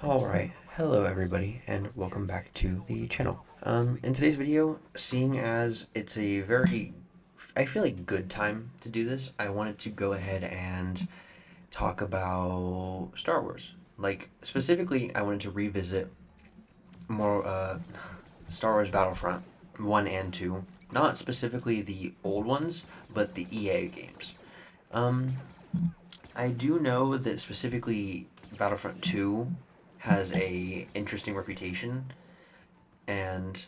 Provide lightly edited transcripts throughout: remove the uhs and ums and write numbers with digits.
Alright, hello everybody, and welcome back to the channel. In today's video, seeing as it's a very, I feel like good time to do this, I wanted to go ahead and talk about Star Wars. Like, specifically, I wanted to revisit more, Star Wars Battlefront 1 and 2. Not specifically the old ones, but the EA games. Um, I do know that specifically Battlefront 2 has a interesting reputation, and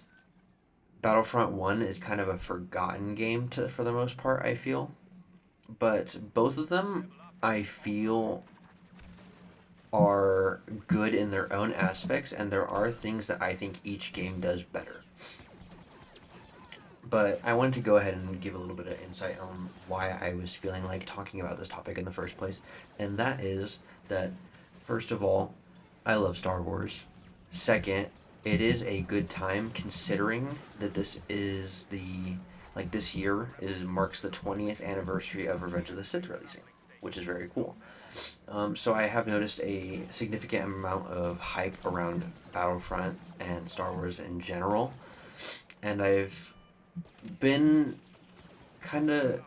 Battlefront 1 is kind of a forgotten game for the most part, I feel. But both of them, I feel, are good in their own aspects, and there are things that I think each game does better. But I wanted to go ahead and give a little bit of insight on why I was feeling like talking about this topic in the first place. And that is that, first of all, I love Star Wars. Second, it is a good time considering that this is this year is marks the 20th anniversary of Revenge of the Sith releasing, which is very cool. So I have noticed a significant amount of hype around Battlefront and Star Wars in general, and I've been kind of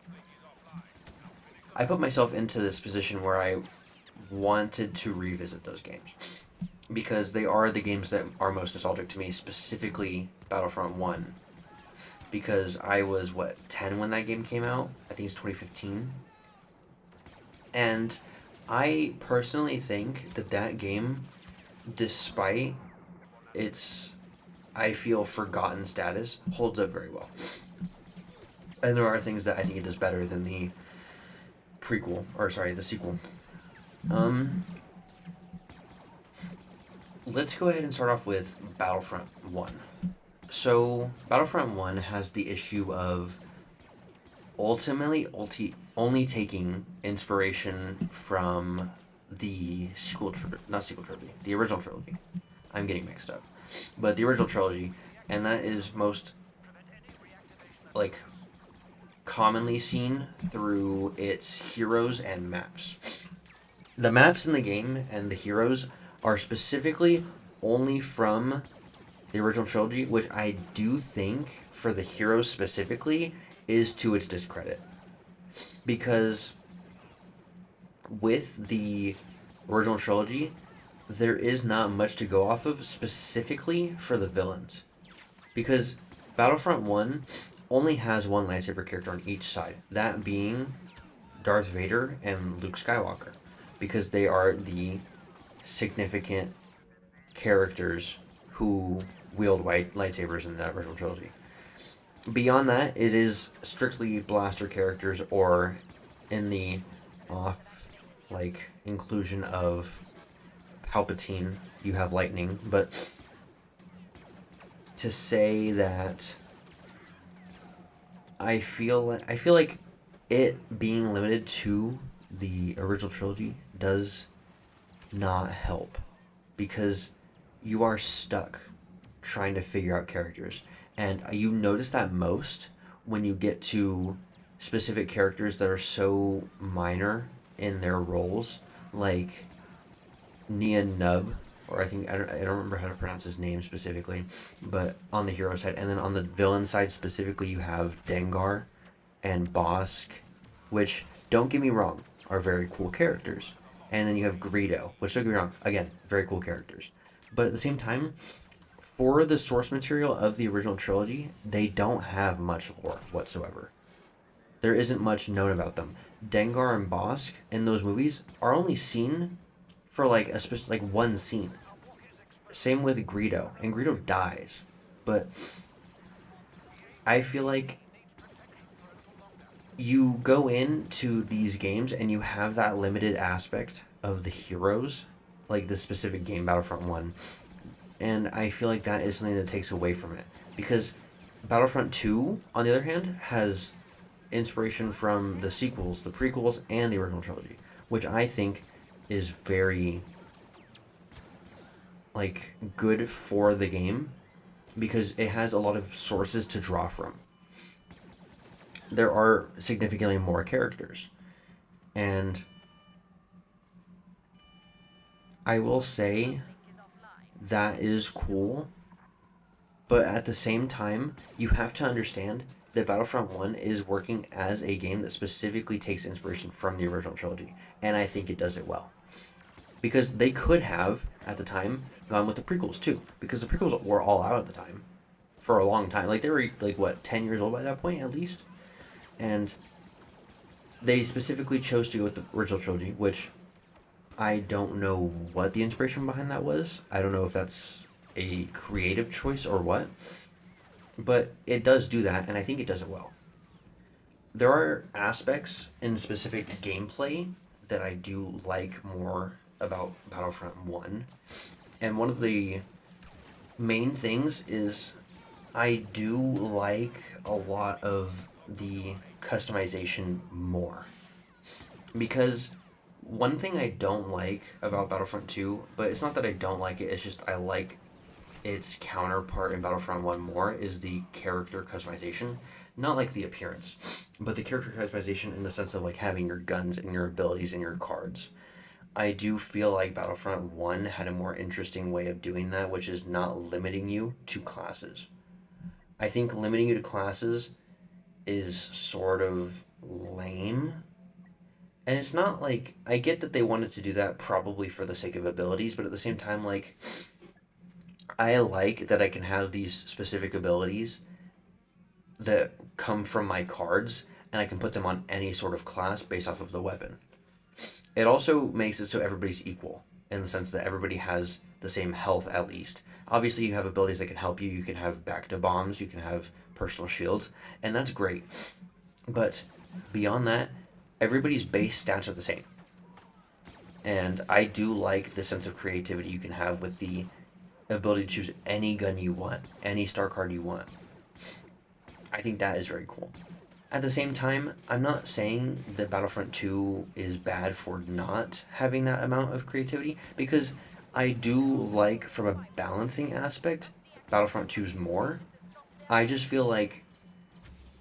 I put myself into this position where I wanted to revisit those games because they are the games that are most nostalgic to me, specifically Battlefront 1, because I was 10 when that game came out. I think it's 2015. And I personally think that that game, despite its I feel forgotten status, holds up very well. And there are things that I think it does better than the the sequel. Um, let's go ahead and start off with Battlefront 1. So, Battlefront 1 has the issue of only taking inspiration from the the original trilogy. I'm getting mixed up. But the original trilogy, and that is most, like, commonly seen through its heroes and maps. The maps in the game and the heroes are specifically only from the original trilogy, which I do think, for the heroes specifically, is to its discredit. Because with the original trilogy, there is not much to go off of specifically for the villains. Because Battlefront 1 only has one lightsaber character on each side, that being Darth Vader and Luke Skywalker, because they are the significant characters who wield white lightsabers in the original trilogy. Beyond that, it is strictly blaster characters, or in the off, inclusion of Palpatine, you have lightning. But to say that I feel like it being limited to the original trilogy does not help, because you are stuck trying to figure out characters, and you notice that most when you get to specific characters that are so minor in their roles, like Nia Nub, or I don't remember how to pronounce his name specifically, but on the hero side, and then on the villain side specifically, you have Dengar and Bosk, which, don't get me wrong, are very cool characters. And then you have Greedo, which, don't get me wrong, again, very cool characters. But at the same time, for the source material of the original trilogy, they don't have much lore whatsoever. There isn't much known about them. Dengar and Bosk in those movies are only seen for one scene. Same with Greedo, and Greedo dies. But I feel like you go into these games and you have that limited aspect of the heroes, like the specific game Battlefront 1, and I feel like that is something that takes away from it. Because Battlefront 2, on the other hand, has inspiration from the sequels, the prequels, and the original trilogy, which I think is very, good for the game, because it has a lot of sources to draw from. There are significantly more characters, and I will say that is cool, but at the same time, you have to understand that Battlefront 1 is working as a game that specifically takes inspiration from the original trilogy, and I think it does it well. Because they could have, at the time, gone with the prequels too, because the prequels were all out at the time for a long time. Like, they were, like, what, 10 years old by that point, at least? And they specifically chose to go with the original trilogy, which I don't know what the inspiration behind that was. I don't know if that's a creative choice or what, but it does do that, and I think it does it well. There are aspects in specific gameplay that I do like more about Battlefront 1, and one of the main things is I do like a lot of the customization more. Because one thing I don't like about Battlefront 2, but it's not that I don't like it, it's just I like its counterpart in Battlefront 1 more, is the character customization. Not like the appearance, but the character customization in the sense of like having your guns and your abilities and your cards. I do feel like Battlefront 1 had a more interesting way of doing that, which is not limiting you to classes. I think limiting you to classes is sort of lame. And it's not like I get that they wanted to do that probably for the sake of abilities, but at the same time, like I like that I can have these specific abilities that come from my cards and I can put them on any sort of class based off of the weapon. It also makes it so everybody's equal in the sense that everybody has the same health at least. Obviously, you have abilities that can help you. You can have back to bombs, you can have personal shields, and that's great. But beyond that, everybody's base stats are the same. And I do like the sense of creativity you can have with the ability to choose any gun you want, any star card you want. I think that is very cool. At the same time, I'm not saying that Battlefront 2 is bad for not having that amount of creativity, because I do like, from a balancing aspect, Battlefront 2's more. I just feel like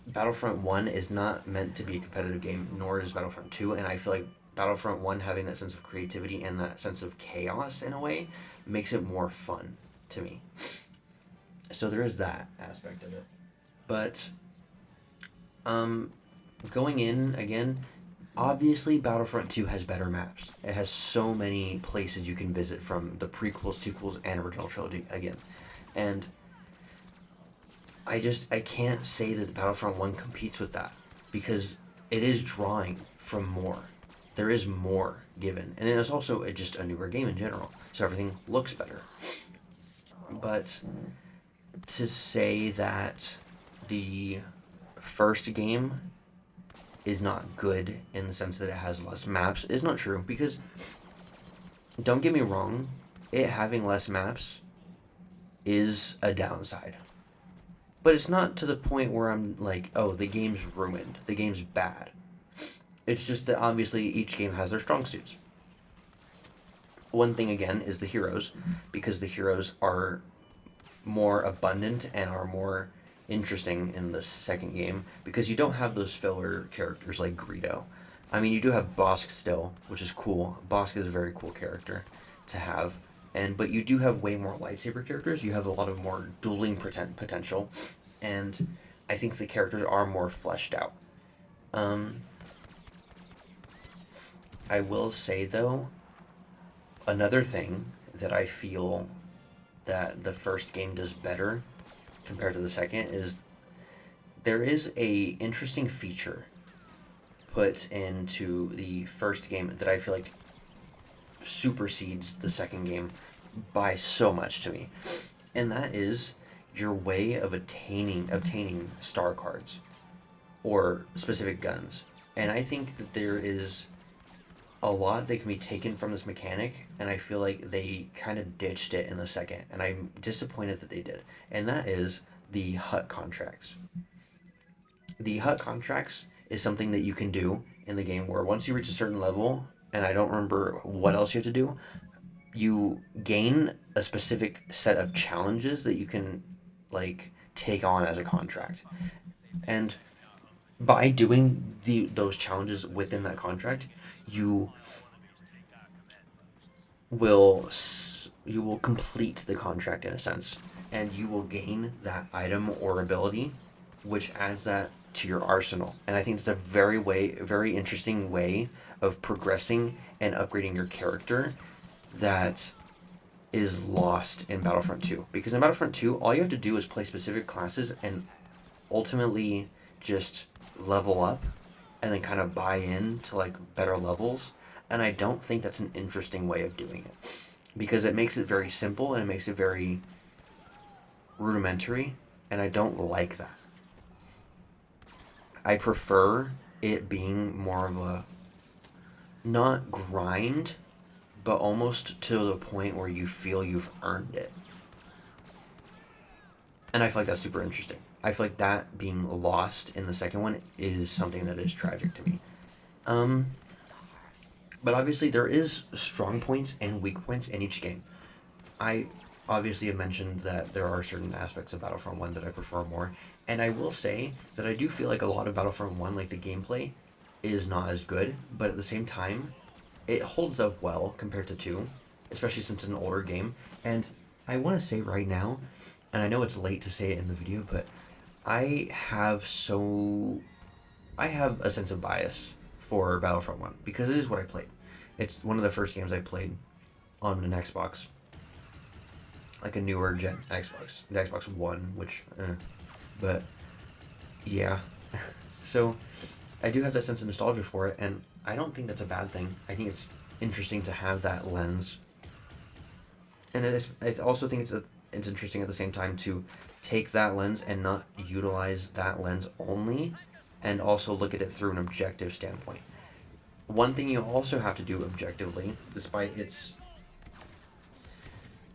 Battlefront 1 is not meant to be a competitive game, nor is Battlefront 2, and I feel like Battlefront 1 having that sense of creativity and that sense of chaos in a way makes it more fun to me. So there is that aspect of it. But um going in again, obviously Battlefront 2 has better maps. It has so many places you can visit from the prequels, sequels, and original trilogy again. And I can't say that Battlefront 1 competes with that because it is drawing from more. There is more given. And it is also just a newer game in general. So everything looks better. But to say that the first game is not good in the sense that it has less maps is not true, because don't get me wrong, it having less maps is a downside. But it's not to the point where I'm like, oh, the game's ruined, the game's bad. It's just that obviously each game has their strong suits. One thing again is the heroes, because the heroes are more abundant and are more interesting in the second game because you don't have those filler characters like Greedo. I mean, you do have Bosk still, which is cool. Bosk is a very cool character to have, and but you do have way more lightsaber characters. You have a lot of more dueling potential, and I think the characters are more fleshed out. Um, I will say though, another thing that I feel that the first game does better compared to the second is there is a interesting feature put into the first game that I feel like supersedes the second game by so much to me. And that is your way of obtaining star cards or specific guns. And I think that there is a lot that can be taken from this mechanic, and I feel like they kind of ditched it in the second, and I'm disappointed that they did. And that is the hut contracts. The hut contracts is something that you can do in the game where once you reach a certain level, and I don't remember what else you have to do, you gain a specific set of challenges that you can like take on as a contract. And by doing those challenges within that contract, you will you will complete the contract in a sense, and you will gain that item or ability, which adds that to your arsenal. And I think it's a very interesting way of progressing and upgrading your character that is lost in Battlefront 2. Because in Battlefront 2, all you have to do is play specific classes and ultimately just level up and then kind of buy in to like better levels. And I don't think that's an interesting way of doing it, because it makes it very simple and it makes it very rudimentary, and I don't like that. I prefer it being more of a, not grind, but almost to the point where you feel you've earned it. And I feel like that's super interesting. I feel like that being lost in the second one is something that is tragic to me. Um, but obviously there is strong points and weak points in each game. I obviously have mentioned that there are certain aspects of Battlefront 1 that I prefer more, and I will say that I do feel like a lot of Battlefront 1, like the gameplay, is not as good, but at the same time, it holds up well compared to 2, especially since it's an older game. And I want to say right now, and I know it's late to say it in the video, but I have so I have a sense of bias for Battlefront 1 because it is what I played. It's one of the first games I played on an Xbox, like a newer gen Xbox, the Xbox One, which, but yeah. So I do have that sense of nostalgia for it, and I don't think that's a bad thing. I think it's interesting to have that lens, and it is, I also think it's interesting at the same time to take that lens and not utilize that lens only, and also look at it through an objective standpoint. One thing you also have to do objectively, despite its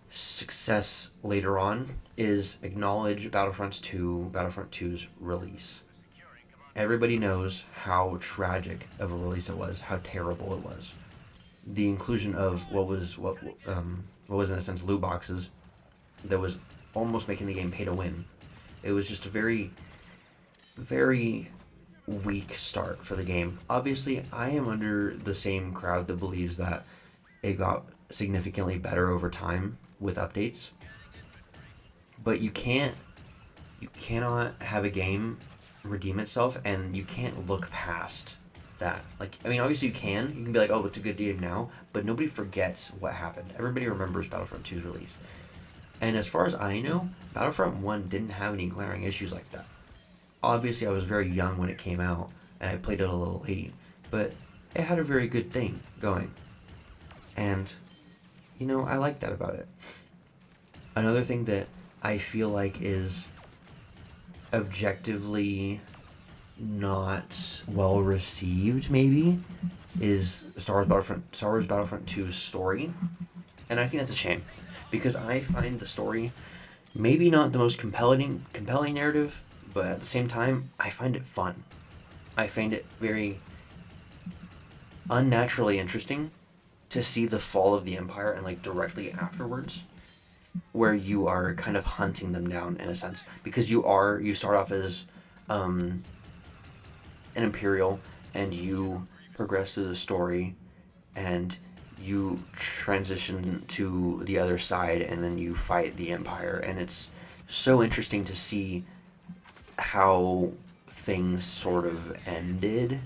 success later on, is acknowledge Battlefront 2's release. Everybody knows how tragic of a release it was, how terrible it was. The inclusion of what was in a sense loot boxes that was almost making the game pay to win. It was just a very, very weak start for the game. Obviously, I am under the same crowd that believes that it got significantly better over time with updates. But you cannot have a game redeem itself, and you can't look past that. Like, I mean, obviously you can be like, oh, it's a good game now, but nobody forgets what happened. Everybody remembers Battlefront 2's release. And as far as I know, Battlefront 1 didn't have any glaring issues like that. Obviously, I was very young when it came out, and I played it a little late, but it had a very good thing going. And, I like that about it. Another thing that I feel like is objectively not well received, maybe, is Star Wars Battlefront 2's story. And I think that's a shame, because I find the story maybe not the most compelling narrative, but at the same time, I find it fun. I find it very unnaturally interesting to see the fall of the Empire and like directly afterwards, where you are kind of hunting them down in a sense, because you start off as an Imperial, and you progress through the story, and you transition to the other side, and then you fight the Empire, and it's so interesting to see how things sort of ended.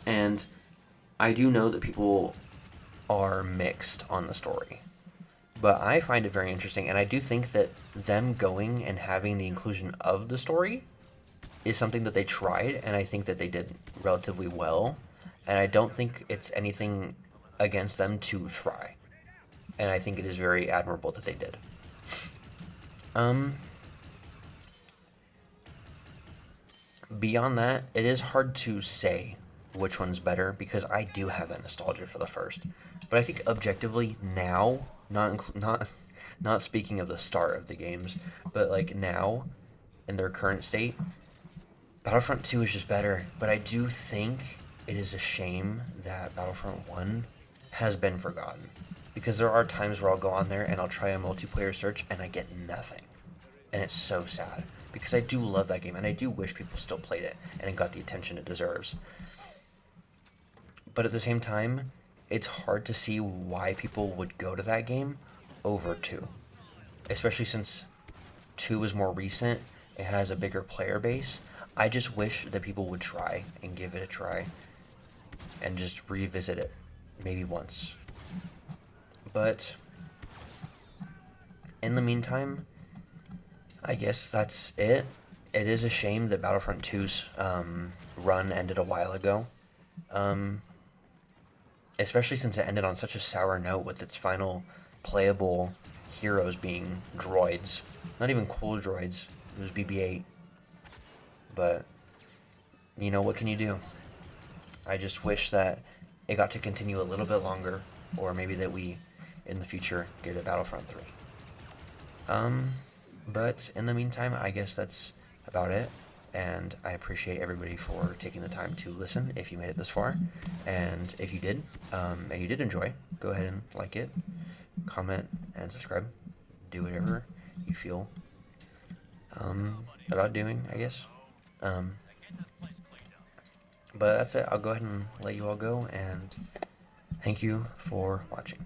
And I do know that people are mixed on the story, but I find it very interesting, and I do think that them going and having the inclusion of the story is something that they tried, and I think that they did relatively well, and I don't think it's anything against them to try, and I think it is very admirable that they did. Beyond that, it is hard to say which one's better, because I do have that nostalgia for the first, but I think objectively now, not speaking of the start of the games, but like now, in their current state, Battlefront 2 is just better. But I do think it is a shame that Battlefront 1 has been forgotten, because there are times where I'll go on there and I'll try a multiplayer search and I get nothing, and it's so sad, because I do love that game and I do wish people still played it and it got the attention it deserves. But at the same time, it's hard to see why people would go to that game over 2, especially since 2 is more recent. It has a bigger player base. I just wish that people would try and give it a try and just revisit it maybe once. But in the meantime, I guess that's it. It is a shame that Battlefront 2's run ended a while ago, um, especially since it ended on such a sour note with its final playable heroes being droids. Not even cool droids, it was BB 8. But, what can you do? I just wish that it got to continue a little bit longer, or maybe that we, in the future, get a Battlefront 3. But in the meantime, I guess that's about it. And I appreciate everybody for taking the time to listen if you made it this far. And if you did, and you did enjoy, go ahead and like it, comment, and subscribe. Do whatever you feel about doing, I guess. But that's it. I'll go ahead and let you all go, and thank you for watching.